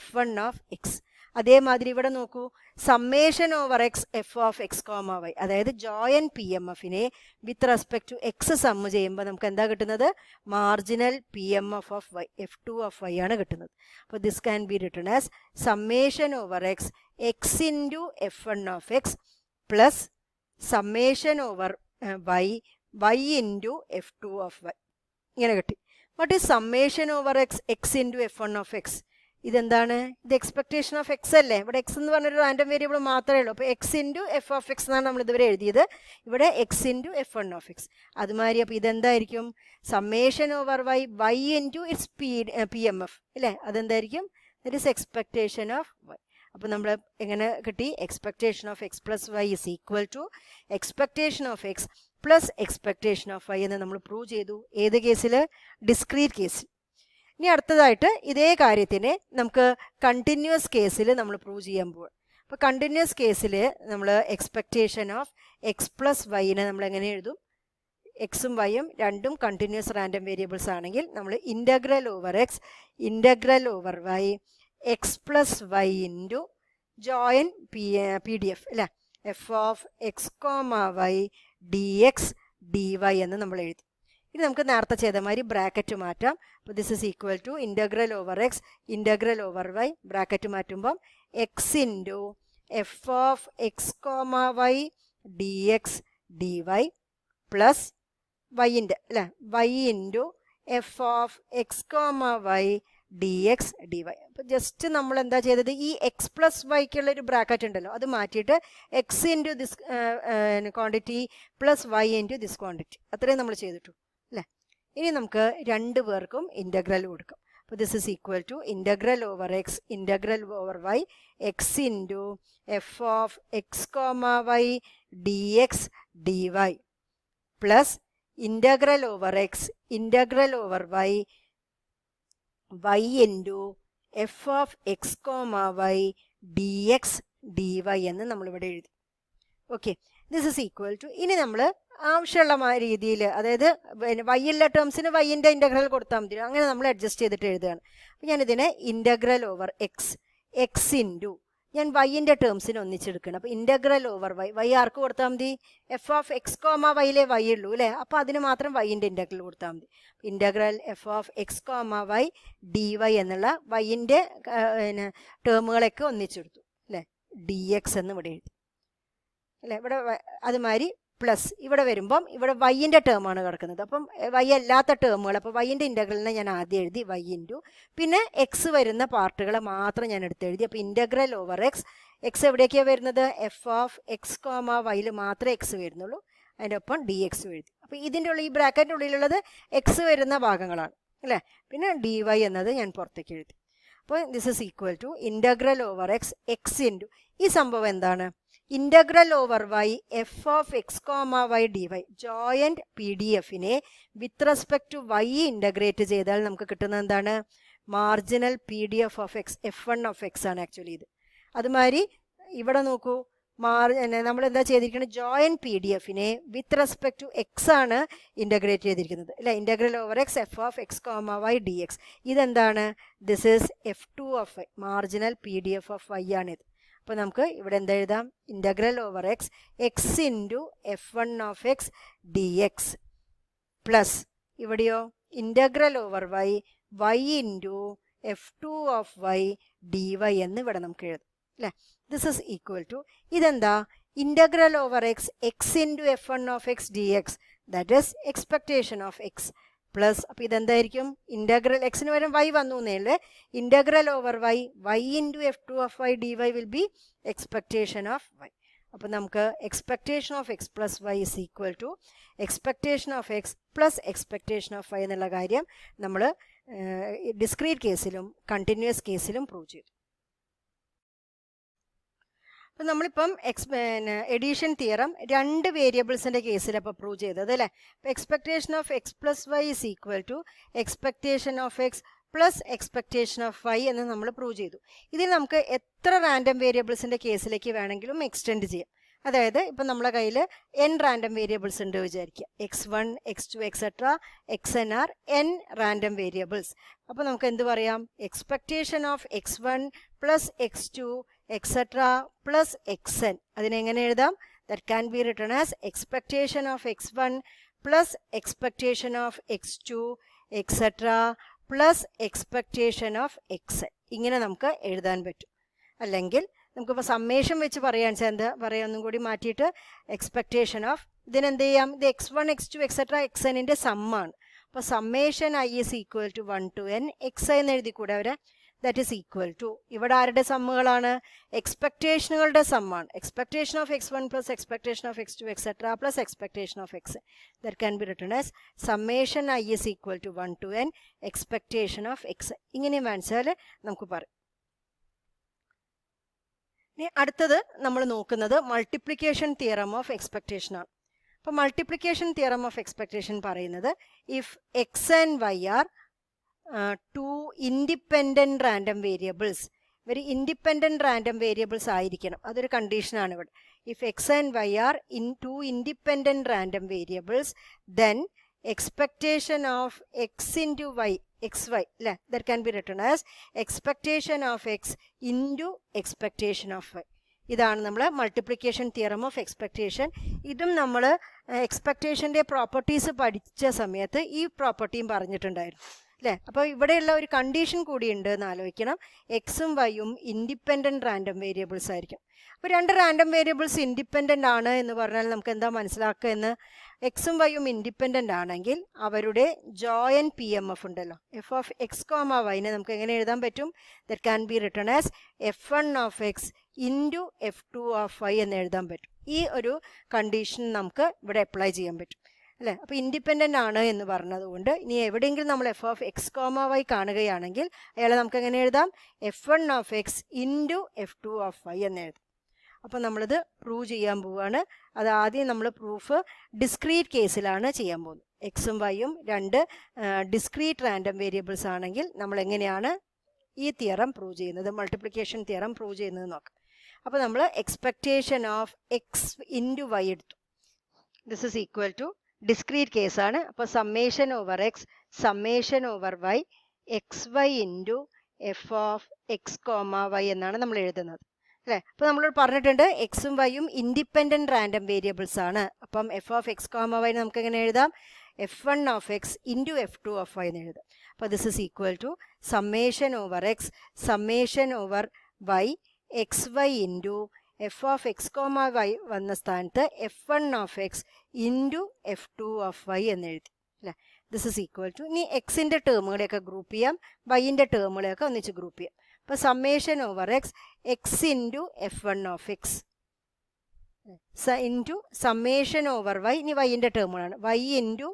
F1 of X. അതേമാതിരി ഇവിടെ നോക്കൂ summation over x f of X comma y, അതായത് ജോയിൻറ്റ് പി എം എഫിനെ with respect to x sum ചെയ്യുമ്പോൾ നമുക്ക് എന്താ കിട്ടുന്നത്? Marginal P M F of y F2 of y ആണ് കിട്ടുന്നത്. അപ്പോൾ this can be written as summation over x x into F1 of x plus summation over y y into F2 of y. ഇങ്ങനെ കിട്ടി. What is summation over x x into F1 of X? ഇതെന്താണ്? ഇത് expectation of X അല്ലേ. ഇവിടെ X എന്ന് പറഞ്ഞൊരു random variable മാത്രമേ ഉള്ളൂ. അപ്പോൾ X into f of X എന്നാണ് നമ്മൾ ഇതുവരെ എഴുതിയത്. ഇവിടെ x into F1 of x. അതുമാതിരി അപ്പോൾ ഇതെന്തായിരിക്കും? Summation over y y into its p M F അല്ലേ. അതെന്തായിരിക്കും? That is expectation of y. അപ്പോൾ നമ്മൾ എങ്ങനെ കിട്ടി? Expectation of x plus y is equal to expectation of x plus expectation of y എന്ന് നമ്മൾ പ്രൂവ് ചെയ്തു. ഏത് കേസിൽ? ഡിസ്ക്രീറ്റ് കേസിൽ. ഇനി അടുത്തതായിട്ട് ഇതേ കാര്യത്തിനെ നമുക്ക് കണ്ടിന്യൂസ് കേസിൽ നമ്മൾ പ്രൂവ് ചെയ്യാൻ പോകും. അപ്പോൾ കണ്ടിന്യൂസ് കേസിൽ നമ്മൾ എക്സ്പെക്ടേഷൻ ഓഫ് എക്സ് പ്ലസ് വൈനെ നമ്മൾ എങ്ങനെ എഴുതും? എക്സും വൈയും രണ്ടും കണ്ടിന്യൂസ് റാൻഡം വേരിയബിൾസ് ആണെങ്കിൽ നമ്മൾ integral over X integral over y x plus y into joint P D F അല്ലേ, f of X comma Y D x d y എന്ന് നമ്മൾ എഴുതി. ഇനി നമുക്ക് നേരത്തെ ചെയ്ത മാതിരി ബ്രാക്കറ്റ് മാറ്റാം. അപ്പോൾ this is equal to integral over X integral over y, bracket മാറ്റുമ്പം x into f of X comma Y D x d y plus വൈൻ്റെ അല്ലേ y into f of X comma Y D x d y. അപ്പോൾ just നമ്മൾ എന്താ ചെയ്തത്, ഈ X plus വൈക്കുള്ളൊരു bracket ഉണ്ടല്ലോ അത് മാറ്റിയിട്ട് x into this quantity plus y into this quantity, അത്രയും നമ്മൾ ചെയ്തിട്ടു അല്ലേ. ഇനി നമുക്ക് രണ്ട് പേർക്കും ഇൻ്റഗ്രൽ കൊടുക്കാം. അപ്പോൾ this is equal to integral over X integral over y x into f of X comma Y D x d y plus integral over X integral over y y into f of X comma Y D x d y എന്ന് നമ്മളിവിടെ എഴുതി. Okay, this is equal to, ഇനി നമ്മൾ ആവശ്യമുള്ള രീതിയിൽ, അതായത് വൈയുള്ള ടേംസിന് വൈൻ്റെ integral കൊടുത്താൽ മതി, അങ്ങനെ നമ്മൾ അഡ്ജസ്റ്റ് ചെയ്തിട്ട് എഴുതുകയാണ്. അപ്പോൾ ഞാനിതിനെ integral over x x into, ഞാൻ വൈൻ്റെ ടേംസിന് ഒന്നിച്ചെടുക്കണം. അപ്പോൾ ഇൻ്റഗ്രൽ ഓവർ വൈ, വൈ ആർക്ക് കൊടുത്താൽ മതി, എഫ് ഓഫ് എക്സ് കോമ വൈയിലെ വൈ ഉള്ളൂ അല്ലേ, അപ്പോൾ അതിന് മാത്രം വൈൻ്റെ ഇൻ്റഗ്രൽ കൊടുത്താൽ മതി. Integral f of X comma Y d y എന്നുള്ള വൈൻ്റെ ടേമുകളൊക്കെ ഒന്നിച്ചെടുത്തു അല്ലേ, ഡി എക്സ് എന്ന് ഇവിടെ എഴുതി അല്ലേ. ഇവിടെ അതുമാതിരി പ്ലസ് ഇവിടെ വരുമ്പം ഇവിടെ വൈൻ്റെ ടേമാണ് കിടക്കുന്നത്, അപ്പം വൈ അല്ലാത്ത ടേമുകൾ, അപ്പോൾ വൈൻ്റെ ഇൻ്റഗ്രലിനെ ഞാൻ ആദ്യം എഴുതി വൈ ഇൻറ്റു, പിന്നെ എക്സ് വരുന്ന പാർട്ടുകളെ മാത്രം ഞാൻ എടുത്തെഴുതി. അപ്പോൾ ഇൻ്റഗ്രൽ ഓവർ എക്സ്, എക്സ് എവിടേക്കാണ് വരുന്നത്, എഫ് ഓഫ് എക്സ് കോമ വൈയിൽ മാത്രമേ എക്സ് വരുന്നുള്ളൂ, അതിൻ്റെ ഒപ്പം ഡി എക്സ് എഴുതി. അപ്പോൾ ഇതിൻ്റെ ഉള്ളിൽ ഈ ബ്രാക്കറ്റിൻ്റെ ഉള്ളിലുള്ളത് എക്സ് വരുന്ന ഭാഗങ്ങളാണ് അല്ലേ, പിന്നെ ഡി വൈ എന്നത് ഞാൻ പുറത്തേക്ക് എഴുതി. അപ്പോൾ this is equal to integral over x x into, ഈ സംഭവം എന്താണ്, integral over Y F of X comma Y d y joint P D എഫിനെ with respect to y integrate ചെയ്താൽ നമുക്ക് കിട്ടുന്നത് എന്താണ്, marginal P D F of x f one of x ആണ് actually ഇത്. അതുമാതിരി ഇവിടെ നോക്കൂ, നമ്മൾ എന്താ ചെയ്തിരിക്കുന്നത്, ജോയിൻറ്റ് പി ഡി എഫിനെ വിത്ത് റെസ്പെക്ട് ടു എക്സ് ആണ് ഇൻ്റഗ്രേറ്റ് ചെയ്തിരിക്കുന്നത് അല്ലേ, integral over x f of X comma Y D x, ഇതെന്താണ്, this is f two of y, marginal P D F of y ആണിത്. അപ്പോൾ നമുക്ക് ഇവിടെ എന്താ എഴുതാം, integral over x x into f one of x d x plus ഇവിടെയോ integral over y y into f two of y d y എന്ന് ഇവിടെ നമുക്ക് എഴുതാം അല്ലേ. ദിസ് ഇസ് ഈക്വൽ ടു, ഇതെന്താ, integral over x x into f one of x d x, that is expectation of x plus, അപ്പോൾ ഇതെന്തായിരിക്കും, integral എക്സിന് വരും വൈ വന്നു എന്നേ, integral over y y into f two of y d y will be expectation of y. അപ്പോൾ നമുക്ക് expectation of x plus y is equal to expectation of x plus expectation of y എന്നുള്ള കാര്യം നമ്മൾ discrete കേസിലും continuous കേസിലും prove ചെയ്തു. അപ്പം നമ്മളിപ്പം എഡീഷൻ തിയറം രണ്ട് വേരിയബിൾസിൻ്റെ കേസിൽ അപ്പോൾ പ്രൂവ് ചെയ്തത് അല്ലേ. അപ്പോൾ expectation of x plus y is equal to expectation of x plus expectation of y എന്ന് നമ്മൾ പ്രൂവ് ചെയ്തു. ഇതിൽ നമുക്ക് എത്ര റാൻഡം വേരിയബിൾസിൻ്റെ കേസിലേക്ക് വേണമെങ്കിലും എക്സ്റ്റെൻഡ് ചെയ്യാം. അതായത് ഇപ്പം നമ്മളെ കയ്യിൽ n റാൻഡം വേരിയബിൾസ് ഉണ്ട് വിചാരിക്കുക, x1 x2 etcetera xn are n random variables. അപ്പോൾ നമുക്ക് എന്ത് പറയാം, expectation of x1 plus x2 etcetera plus xn, അതിനെങ്ങനെ എഴുതാം, that can be written as expectation of x1 plus expectation of x2 etcetera plus expectation of xn, ഇങ്ങനെ നമുക്ക് എഴുതാൻ പറ്റും. അല്ലെങ്കിൽ നമുക്കിപ്പോൾ സമ്മേഷൻ വെച്ച് പറയാൻ എന്താ പറയാം, ഒന്നും കൂടി മാറ്റിയിട്ട് എക്സ്പെക്ടേഷൻ ഓഫ്, ഇതിനെന്ത് ചെയ്യാം, ഇത് x1 x2 എക്സെട്ര xnൻ്റെ സമ്മാണ്. അപ്പോൾ summation i is equal to 1 to n xi എന്ന് എഴുതിക്കൂടെ അവരെ, ദാറ്റ് ഈസ് ഈക്വൽ ടു, ഇവിടെ ആരുടെ സമ്മുകളാണ്, എക്സ്പെക്ടേഷനുകളുടെ സമ്മാണ്. Expectation of x1 plus expectation of x2 etcetera plus expectation of x, that can be written as summation i is equal to 1 to n expectation of x. ഇങ്ങനെയും മനസ്സിൽ നമുക്ക് പറയാം. ഇനി അടുത്തത് നമ്മൾ നോക്കുന്നത് മൾട്ടിപ്ലിക്കേഷൻ തിയറം ഓഫ് എക്സ്പെക്ടേഷൻ ആണ്. അപ്പോൾ മൾട്ടിപ്ലിക്കേഷൻ തിയറം ഓഫ് എക്സ്പെക്ടേഷൻ പറയുന്നത്, if X and Y are two independent random variables, ഇവർ ഇൻഡിപെൻഡൻറ്റ് റാൻഡം വേരിയബിൾസ് ആയിരിക്കണം, അതൊരു കണ്ടീഷനാണ് ഇവിടെ. If X and Y are two independent random variables, then expectation of x into y xy, that can be written as expectation of x into expectation of y. ഇതാണ് നമ്മൾ multiplication theorem of expectation. ഇതും നമ്മൾ എക്സ്പെക്റ്റേഷൻ്റെ properties പഠിച്ച സമയത്ത് ഈ പ്രോപ്പർട്ടിയും പറഞ്ഞിട്ടുണ്ടായിരുന്നു അല്ലേ. അപ്പോൾ ഇവിടെയുള്ള ഒരു കണ്ടീഷൻ കൂടിയുണ്ട് എന്ന് ആലോചിക്കണം. എക്സും വൈയും ഇൻഡിപെൻഡൻറ്റ് റാൻഡം വേരിയബിൾസ് ആയിരിക്കും. അപ്പോൾ രണ്ട് റാൻഡം വേരിയബിൾസ് ഇൻഡിപെൻഡൻ്റ് ആണ് എന്ന് പറഞ്ഞാൽ നമുക്ക് എന്താ മനസ്സിലാക്കുക എന്ന്, എക്സും വൈയും ഇൻഡിപെൻഡൻ്റ് ആണെങ്കിൽ അവരുടെ ജോയിൻ പി എം എഫ് ഉണ്ടല്ലോ, എഫ് ഓഫ് എക്സ് കോമ വൈനെ നമുക്ക് എങ്ങനെ എഴുതാൻ പറ്റും? That can be written as f1 of x into f2 of y എന്ന് എഴുതാൻ പറ്റും. ഈ ഒരു കണ്ടീഷൻ നമുക്ക് ഇവിടെ അപ്ലൈ ചെയ്യാൻ പറ്റും അല്ലേ. അപ്പോൾ ഇൻഡിപെൻഡൻ്റ് ആണ് എന്ന് പറഞ്ഞതുകൊണ്ട് ഇനി എവിടെയെങ്കിലും നമ്മൾ f of X comma y കാണുകയാണെങ്കിൽ അയാളെ നമുക്ക് എങ്ങനെ എഴുതാം? f1 of x into f2 of y എന്ന് എഴുതാം. അപ്പോൾ നമ്മളിത് പ്രൂവ് ചെയ്യാൻ പോവുകയാണ്. അത് ആദ്യം നമ്മൾ പ്രൂഫ് ഡിസ്ക്രീറ്റ് കേസിലാണ് ചെയ്യാൻ പോകുന്നത്. എക്സും വൈയും രണ്ട് ഡിസ്ക്രീറ്റ് റാൻഡം വേരിയബിൾസ് ആണെങ്കിൽ നമ്മൾ എങ്ങനെയാണ് ഈ തിയറം പ്രൂവ് ചെയ്യുന്നത്, മൾട്ടിപ്ലിക്കേഷൻ തിയറം പ്രൂവ് ചെയ്യുന്നത് നോക്കാം. അപ്പോൾ നമ്മൾ expectation of x into y എടുത്തു. This is equal to discrete കേസാണ്. അപ്പോൾ summation over x summation over y x y into f of X comma y എന്നാണ് നമ്മൾ എഴുതുന്നത് അല്ലേ. അപ്പോൾ നമ്മൾ പറഞ്ഞിട്ടുണ്ട് എക്സും വൈയും ഇൻഡിപെൻഡൻറ്റ് റാൻഡം വേരിയബിൾസ് ആണ്. അപ്പം f of X comma y നമുക്ക് എങ്ങനെ എഴുതാം? f1 of x into f2 of y എന്ന് എഴുതാം. അപ്പോൾ this is equal to summation over x summation over y x y into f of X comma y വന്ന സ്ഥാനത്ത് f1 of x into f2 of y എന്ന് എഴുതി അല്ലേ. This is equal to, ഇനി എക്സിൻ്റെ ടേമുകളെയൊക്കെ ഗ്രൂപ്പ് ചെയ്യാം, വൈൻ്റെ ടേമുകളെയൊക്കെ ഒന്നിച്ച് ഗ്രൂപ്പ് ചെയ്യാം. അപ്പോൾ summation over x x into f1 of x into summation over y, ഇനി വൈൻ്റെ ടേമുകളാണ്, y into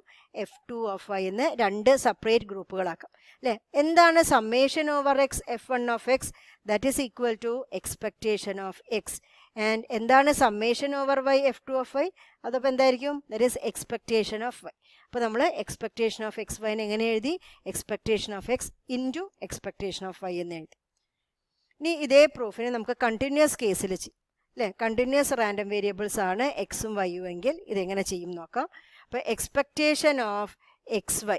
f2 of y എന്ന് രണ്ട് സെപ്പറേറ്റ് ഗ്രൂപ്പുകളാക്കാം അല്ലേ. എന്താണ് summation over x f1 of x? That is equal to expectation of x. And എന്താണ് summation over y f2 of y? അതപ്പോൾ എന്തായിരിക്കും? That is expectation of y. അപ്പോൾ നമ്മൾ എക്സ്പെക്റ്റേഷൻ ഓഫ് എക്സ് വൈനെ എങ്ങനെ എഴുതി? Expectation of x into expectation of y എന്ന് എഴുതി. ഇനി ഇതേ പ്രൂഫിനെ നമുക്ക് കണ്ടിന്യൂസ് കേസിൽ ചെയ്യും അല്ലേ. കണ്ടിന്യൂസ് റാൻഡം വേരിയബിൾസ് ആണ് എക്സും വൈയും എങ്കിൽ ഇതെങ്ങനെ ചെയ്യും നോക്കാം. അപ്പോൾ എക്സ്പെക്റ്റേഷൻ ഓഫ് എക്സ് വൈ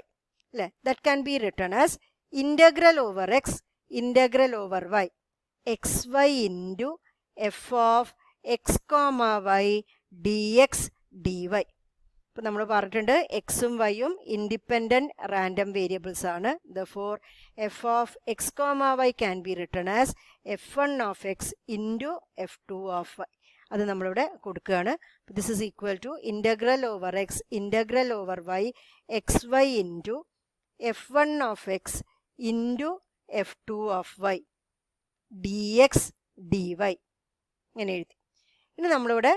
അല്ലേ, that can be written as integral over X integral over y x y into f of X comma Y D x d y. ഇപ്പോൾ നമ്മൾ പറഞ്ഞിട്ടുണ്ട് എക്സും വൈയും ഇൻഡിപെൻഡൻറ്റ് റാൻഡം വേരിയബിൾസ് ആണ്. Therefore f of X comma y can be written as f1 of x into f2 of y. അത് നമ്മളിവിടെ കൊടുക്കുകയാണ്. This is equal to integral over X integral over y x y into f1 of x into f2 of y D x d y ഇങ്ങനെ എഴുതി. ഇനി നമ്മളിവിടെ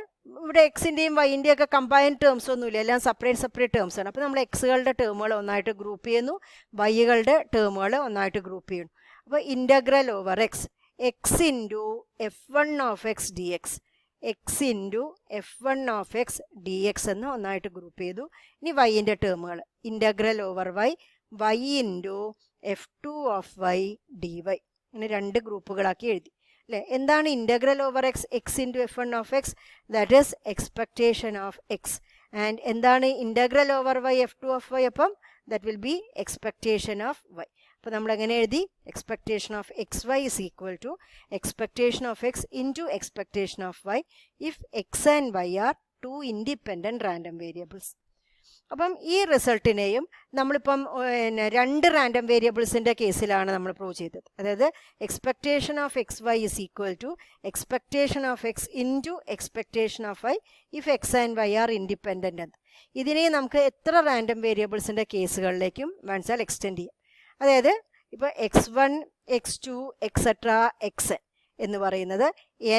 എക്സിൻ്റെയും വൈൻ്റെയും ഒക്കെ combined terms ഒന്നുമില്ല, എല്ലാം സെപ്പറേറ്റ് ടേംസ് ആണ്. അപ്പോൾ നമ്മൾ എക്സുകളുടെ ടേമുകൾ ഒന്നായിട്ട് ഗ്രൂപ്പ് ചെയ്യുന്നു, വൈകളുടെ ടേമുകൾ ഒന്നായിട്ട് ഗ്രൂപ്പ് ചെയ്യുന്നു. അപ്പോൾ integral over x x into f1 of x d x x into f1 of x d x എന്ന് ഒന്നായിട്ട് ഗ്രൂപ്പ് ചെയ്തു. ഇനി വൈൻ്റെ ടേമുകൾ integral over y y into f2 of y d y ഇങ്ങനെ രണ്ട് ഗ്രൂപ്പുകളാക്കി എഴുതി അല്ലേ. എന്താണ് integral over x? X into f1 of x, that is expectation of x. And എന്താണ് integral over y f2 of y? അപ്പം that will be expectation of y. അപ്പോൾ നമ്മൾ എങ്ങനെ എഴുതി? Expectation of x y is equal to expectation of x into expectation of y if X and Y are two independent random variables. അപ്പം ഈ റിസൾട്ടിനെയും നമ്മളിപ്പം രണ്ട് random വേരിയബിൾസിൻ്റെ കേസിലാണ് നമ്മൾ പ്രൂവ് ചെയ്തത്. അതായത് expectation of x y is equal to expectation of x into expectation of y if X and Y are independent എന്ന്. ഇതിനെ നമുക്ക് എത്ര റാൻഡം വേരിയബിൾസിൻ്റെ കേസുകളിലേക്കും വേണമെച്ചാൽ എക്സ്റ്റെൻഡ് ചെയ്യാം. അതായത് ഇപ്പോൾ x1 x2 എക്സെട്ര xn എന്ന് പറയുന്നത്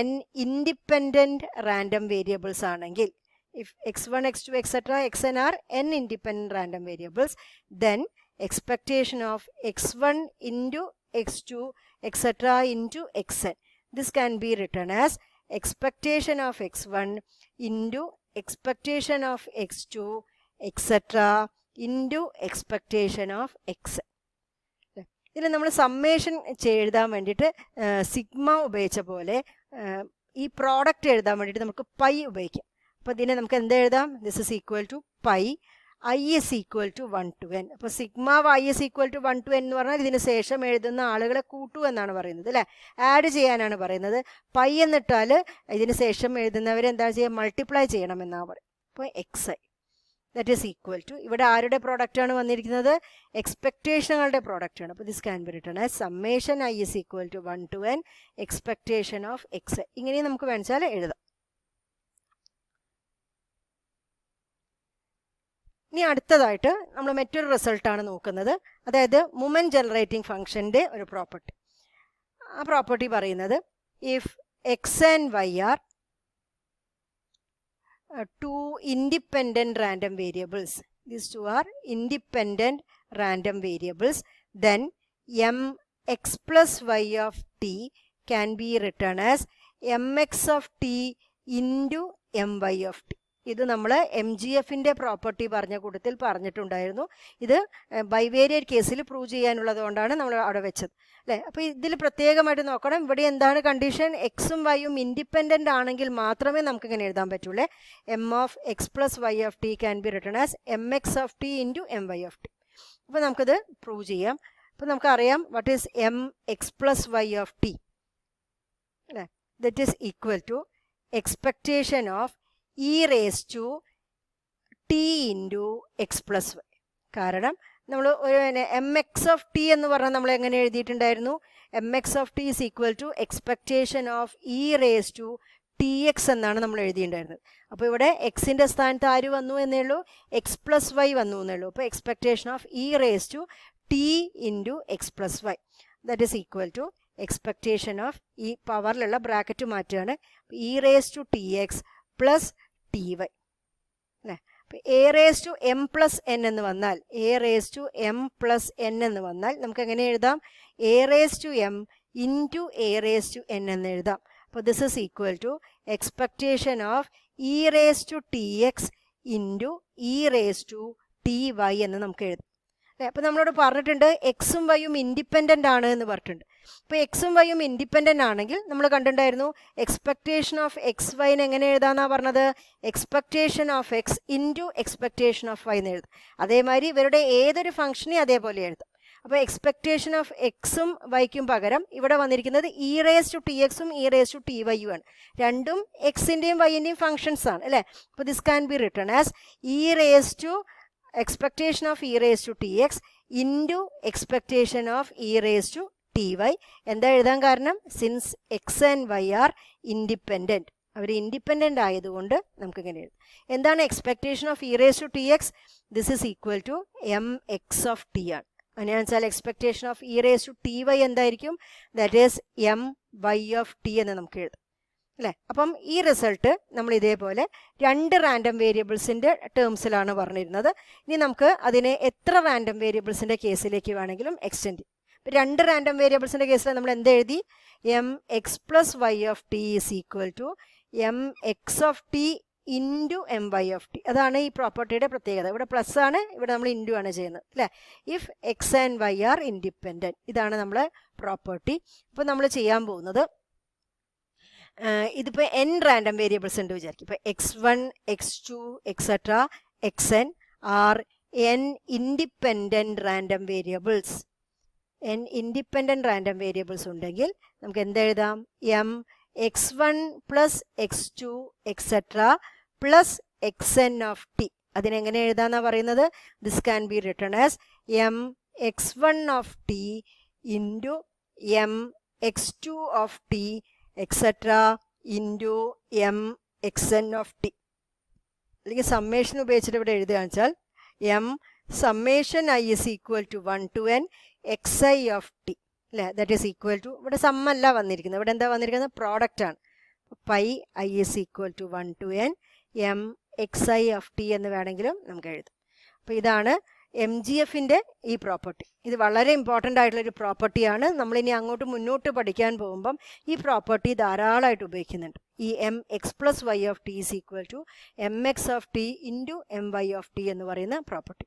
n ഇൻഡിപെൻഡൻറ്റ് റാൻഡം വേരിയബിൾസ് ആണെങ്കിൽ, if x1 x2 etc xn are n independent random variables, then expectation of x1 into x2 etc into xn, this can be written as expectation of x1 into expectation of x2 etc into expectation of xn. ഇതിൽ നമ്മൾ summation എഴുതാൻ വേണ്ടിയിട്ട് sigma ഉപയോഗിച്ച പോലെ ഈ product എഴുതാൻ വേണ്ടിയിട്ട് നമുക്ക് പൈ ഉപയോഗിക്കാം. അപ്പോൾ ഇതിനെ നമുക്ക് എന്ത് എഴുതാം? This is equal to pi. I is equal to 1 to n. അപ്പോൾ sigma y is equal to 1 to n എന്ന് പറഞ്ഞാൽ ഇതിന് ശേഷം എഴുതുന്ന ആളുകളെ കൂട്ടു എന്നാണ് പറയുന്നത് അല്ലേ, ആഡ് ചെയ്യാനാണ് പറയുന്നത്. പൈ എന്നിട്ടാൽ ഇതിന് ശേഷം എഴുതുന്നവരെ എന്താ ചെയ്യുക, മൾട്ടിപ്ലൈ ചെയ്യണമെന്നാണ് പറയുന്നത്. അപ്പോൾ xi that is equal to, ഇവിടെ ആരുടെ പ്രോഡക്റ്റാണ് വന്നിരിക്കുന്നത്, എക്സ്പെക്റ്റേഷനുകളുടെ പ്രോഡക്റ്റാണ്. അപ്പോൾ this can be written as summation i is equal to 1 to n expectation of xi. ഇങ്ങനെ നമുക്ക് വേണിച്ചാൽ എഴുതാം. ഇനി അടുത്തതായിട്ട് നമ്മൾ മറ്റൊരു റിസൾട്ടാണ് നോക്കുന്നത്, അതായത് മൊമെന്റ് ജനറേറ്റിംഗ് ഫംഗ്ഷൻ്റെ ഒരു പ്രോപ്പർട്ടി. ആ പ്രോപ്പർട്ടി പറയുന്നത് if X and Y are two independent random variables, these two are independent random variables, then mx plus y of t can be written as mx of t into my of t. ഇത് നമ്മൾ MGFൻ്റെ property പറഞ്ഞ കൂട്ടത്തിൽ പറഞ്ഞിട്ടുണ്ടായിരുന്നു. ഇത് bivariate കേസിൽ prove ചെയ്യാനുള്ളത് കൊണ്ടാണ് നമ്മൾ അവിടെ വെച്ചത് അല്ലേ. അപ്പോൾ ഇതിൽ പ്രത്യേകമായിട്ട് നോക്കണം, ഇവിടെ എന്താണ് കണ്ടീഷൻ, എക്സും വൈയും ഇൻഡിപെൻഡൻ്റ് ആണെങ്കിൽ മാത്രമേ നമുക്ക് ഇങ്ങനെ എഴുതാൻ പറ്റുള്ളൂ. M of x plus Y of t can be written as mx of t into my of t. അപ്പോൾ നമുക്കിത് പ്രൂവ് ചെയ്യാം. അപ്പോൾ നമുക്കറിയാം what is mx plus y of t അല്ലേ, that is equal to expectation of e raised to t into x plus y. കാരണം നമ്മൾ ഒരു mx of t എന്ന് പറഞ്ഞാൽ നമ്മൾ എങ്ങനെ എഴുതിയിട്ടുണ്ടായിരുന്നു, mx of t is equal to expectation of e raised to tx എന്നാണ് നമ്മൾ എഴുതിയിട്ടുണ്ടായിരുന്നത്. അപ്പോൾ ഇവിടെ എക്സിൻ്റെ സ്ഥാനത്ത് ആര് വന്നു എന്നേ ഉള്ളൂ, എക്സ് പ്ലസ് വൈ വന്നു എന്നേ ഉള്ളൂ. അപ്പോൾ expectation of e raised to t into x plus y that is equal to expectation of ഈ പവറിലുള്ള ബ്രാക്കറ്റ് മാറ്റുകയാണ്, e raised to tx plus t y അല്ലേ. അപ്പോൾ a raise to m plus n എന്ന് വന്നാൽ, a raise to m plus n എന്ന് വന്നാൽ നമുക്ക് എങ്ങനെ എഴുതാം, a raise to m into a raise to n എന്ന് എഴുതാം. അപ്പോൾ this is equal to expectation of e raise to t x into e raise to t y എന്ന് നമുക്ക് എഴുതാം അല്ലേ. അപ്പോൾ നമ്മളോട് പറഞ്ഞിട്ടുണ്ട് എക്സും വൈയും ഇൻഡിപെൻഡൻ്റ് ആണ് എന്ന് പറഞ്ഞിട്ടുണ്ട്. അപ്പോൾ എക്സും വൈയും ഇൻഡിപെൻഡൻ്റ് ആണെങ്കിൽ നമ്മൾ കണ്ടിട്ടുണ്ടായിരുന്നു എക്സ്പെക്റ്റേഷൻ ഓഫ് എക്സ് വൈന് എങ്ങനെ എഴുതാമെന്നാണ് പറഞ്ഞത്, expectation of x into expectation of y എന്ന് എഴുതും. അതേമാതിരി ഇവരുടെ ഏതൊരു ഫംഗ്ഷനെ അതേപോലെ എഴുതാം. അപ്പോൾ എക്സ്പെക്റ്റേഷൻ ഓഫ് എക്സും വൈക്കും പകരം ഇവിടെ വന്നിരിക്കുന്നത് ഇ റേസ് ടു ടി എക്സും ഇ റേസ് ടു ടി വൈയും ആണ്. രണ്ടും എക്സിൻ്റെയും വൈൻ്റെയും ഫംഗ്ഷൻസ് ആണ് അല്ലേ. അപ്പോൾ this can be written as e raise to expectation of e raised to tx into expectation of e raised to ty. എന്താ എഴുതാൻ കാരണം, since x and Y are independent, അവർ ഇൻഡിപെൻഡൻ്റ് ആയതുകൊണ്ട് നമുക്ക് ഇങ്ങനെ എഴുതാം. എന്താണ് expectation of e raise to t x, this is equal to M X of t ആണ്. അങ്ങനെയാണെന്ന് വെച്ചാൽ expectation of e raise to t y എന്തായിരിക്കും, that is M Y of T എന്ന് നമുക്ക് എഴുതാം അല്ലേ. അപ്പം ഈ റിസൾട്ട് നമ്മൾ ഇതേപോലെ രണ്ട് റാൻഡം വേരിയബിൾസിൻ്റെ ടേംസിലാണ് പറഞ്ഞിരുന്നത്. ഇനി നമുക്ക് അതിനെ എത്ര റാൻഡം വേരിയബിൾസിൻ്റെ കേസിലേക്ക് വേണമെങ്കിലും എക്സ്റ്റെൻഡ് ചെയ്യും. ഇപ്പം രണ്ട് റാൻഡം വേരിയബിൾസിൻ്റെ കേസിൽ നമ്മൾ എന്ത് എഴുതി, M X plus Y of T is equal to M X of T into M Y of T. അതാണ് ഈ പ്രോപ്പർട്ടിയുടെ പ്രത്യേകത. ഇവിടെ പ്ലസ് ആണ്, ഇവിടെ നമ്മൾ ഇൻറ്റു ആണ് ചെയ്യുന്നത് അല്ലേ. If X and Y are independent, ഇതാണ് നമ്മളെ പ്രോപ്പർട്ടി. അപ്പോൾ നമ്മൾ ചെയ്യാൻ പോകുന്നത്, ഇതിപ്പോൾ എൻ റാൻഡം വേരിയബിൾസ് ഉണ്ട് വിചാരിക്കും. ഇപ്പോൾ x1 x2 etcetera xn are n independent random variables. N independent random variables ഉണ്ടെങ്കിൽ നമുക്ക് എന്തെഴുതാം, M x1 plus x2 etcetera plus xn of t. അതിനെങ്ങനെ എഴുതാമെന്നാണ് പറയുന്നത്, this can be written as M x1 of T into M x2 of t etcetera into M X of t. അല്ലെങ്കിൽ summation ഉപയോഗിച്ചിട്ട് ഇവിടെ എഴുതുകയാണെന്ന് വെച്ചാൽ M summation i is equal to 1 to n x I of t അല്ലേ. That is equal to, ഇവിടെ സമ്മല്ല വന്നിരിക്കുന്നത്, ഇവിടെ എന്താ വന്നിരിക്കുന്നത്, പ്രോഡക്റ്റ് ആണ്. Pi I is equal to 1 to n M X I of T എന്ന് വേണമെങ്കിലും നമുക്ക് എഴുതാം. അപ്പോൾ ഇതാണ് MGFൻ്റെ ഈ പ്രോപ്പർട്ടി. ഇത് വളരെ ഇമ്പോർട്ടൻ്റ് ആയിട്ടുള്ളൊരു പ്രോപ്പർട്ടിയാണ്. നമ്മളിനി അങ്ങോട്ട് മുന്നോട്ട് പഠിക്കാൻ പോകുമ്പം ഈ പ്രോപ്പർട്ടി ധാരാളമായിട്ട് ഉപയോഗിക്കുന്നുണ്ട്. ഈ M X plus Y of T is equal to M X of T into M Y of T എന്ന് പറയുന്ന പ്രോപ്പർട്ടി.